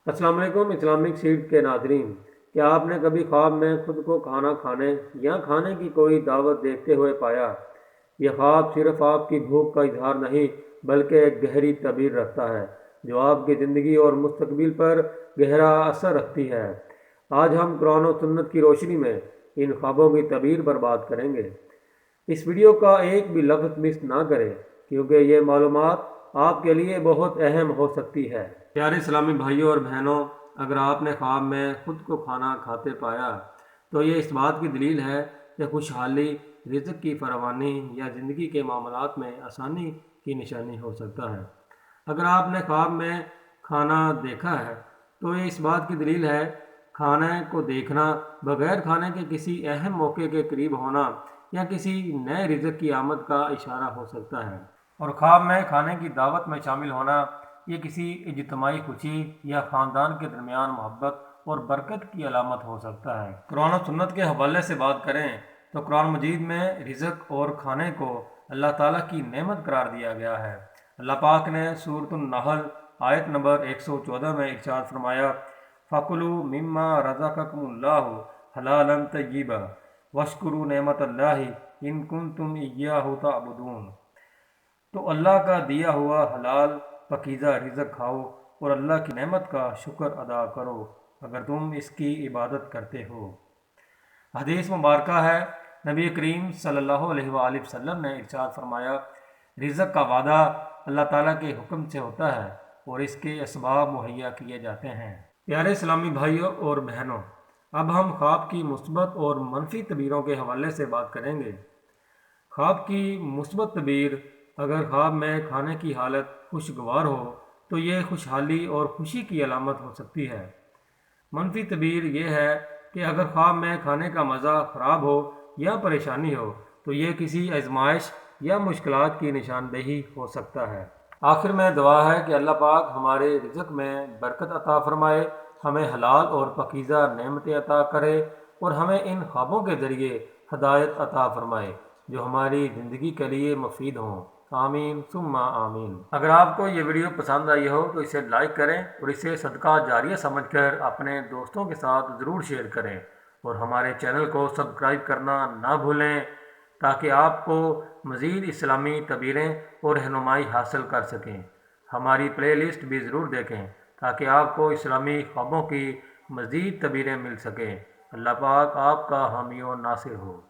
السلام علیکم Islamic sad کے ناظرین، کیا آپ نے کبھی خواب میں خود کو کھانا کھانے یا کھانے کی کوئی دعوت دیکھتے ہوئے پایا؟ یہ خواب صرف آپ کی بھوک کا اظہار نہیں بلکہ ایک گہری تعبیر رکھتا ہے جو آپ کی زندگی اور مستقبل پر گہرا اثر رکھتی ہے۔ آج ہم قرآن و سنت کی روشنی میں ان خوابوں کی تعبیر پر بات کریں گے۔ اس ویڈیو کا ایک بھی لفظ مس نہ کریں کیونکہ یہ معلومات آپ کے لیے بہت اہم ہو سکتی ہے۔ پیارے اسلامی بھائیوں اور بہنوں، اگر آپ نے خواب میں خود کو کھانا کھاتے پایا تو یہ اس بات کی دلیل ہے کہ خوشحالی، رزق کی فراوانی یا زندگی کے معاملات میں آسانی کی نشانی ہو سکتا ہے۔ اگر آپ نے خواب میں کھانا دیکھا ہے تو یہ اس بات کی دلیل ہے کھانے کو دیکھنا بغیر کھانے کے کسی اہم موقع کے قریب ہونا یا کسی نئے رزق کی آمد کا اشارہ ہو سکتا ہے۔ اور خواب میں کھانے کی دعوت میں شامل ہونا یہ کسی اجتماعی خوشی یا خاندان کے درمیان محبت اور برکت کی علامت ہو سکتا ہے۔ قرآن و سنت کے حوالے سے بات کریں تو قرآن مجید میں رزق اور کھانے کو اللہ تعالیٰ کی نعمت قرار دیا گیا ہے۔ اللہ پاک نے سورۃ النحل آیت نمبر 114 میں ارشاد فرمایا، فَكُلُوا مِمَّا رَزَقَكُمُ اللَّهُ حَلَالًا طَيِّبًا وَاشْكُرُوا نِعْمَتَ اللَّهِ إِن كُنتُمْ إِيَّاهُ تَعْبُدُونَ۔ تو اللہ کا دیا ہوا حلال پاکیزہ رزق کھاؤ اور اللہ کی نعمت کا شکر ادا کرو اگر تم اس کی عبادت کرتے ہو۔ حدیث مبارکہ ہے، نبی کریم صلی اللہ علیہ وآلہ وسلم نے ارشاد فرمایا، رزق کا وعدہ اللہ تعالیٰ کے حکم سے ہوتا ہے اور اس کے اسباب مہیا کیے جاتے ہیں۔ پیارے اسلامی بھائیوں اور بہنوں، اب ہم خواب کی مثبت اور منفی تعبیروں کے حوالے سے بات کریں گے۔ خواب کی مثبت تعبیر: اگر خواب میں کھانے کی حالت خوشگوار ہو تو یہ خوشحالی اور خوشی کی علامت ہو سکتی ہے۔ منفی تعبیر یہ ہے کہ اگر خواب میں کھانے کا مزہ خراب ہو یا پریشانی ہو تو یہ کسی آزمائش یا مشکلات کی نشاندہی ہو سکتا ہے۔ آخر میں دعا ہے کہ اللہ پاک ہمارے رزق میں برکت عطا فرمائے، ہمیں حلال اور پاکیزہ نعمتیں عطا کرے اور ہمیں ان خوابوں کے ذریعے ہدایت عطا فرمائے جو ہماری زندگی کے لیے مفید ہوں۔ آمین ثم آمین۔ اگر آپ کو یہ ویڈیو پسند آئی ہو تو اسے لائک کریں اور اسے صدقہ جاریہ سمجھ کر اپنے دوستوں کے ساتھ ضرور شیئر کریں اور ہمارے چینل کو سبسکرائب کرنا نہ بھولیں تاکہ آپ کو مزید اسلامی تعبیریں اور رہنمائی حاصل کر سکیں۔ ہماری پلے لسٹ بھی ضرور دیکھیں تاکہ آپ کو اسلامی خوابوں کی مزید تعبیریں مل سکیں۔ اللہ پاک آپ کا حامی و ناصر ہو۔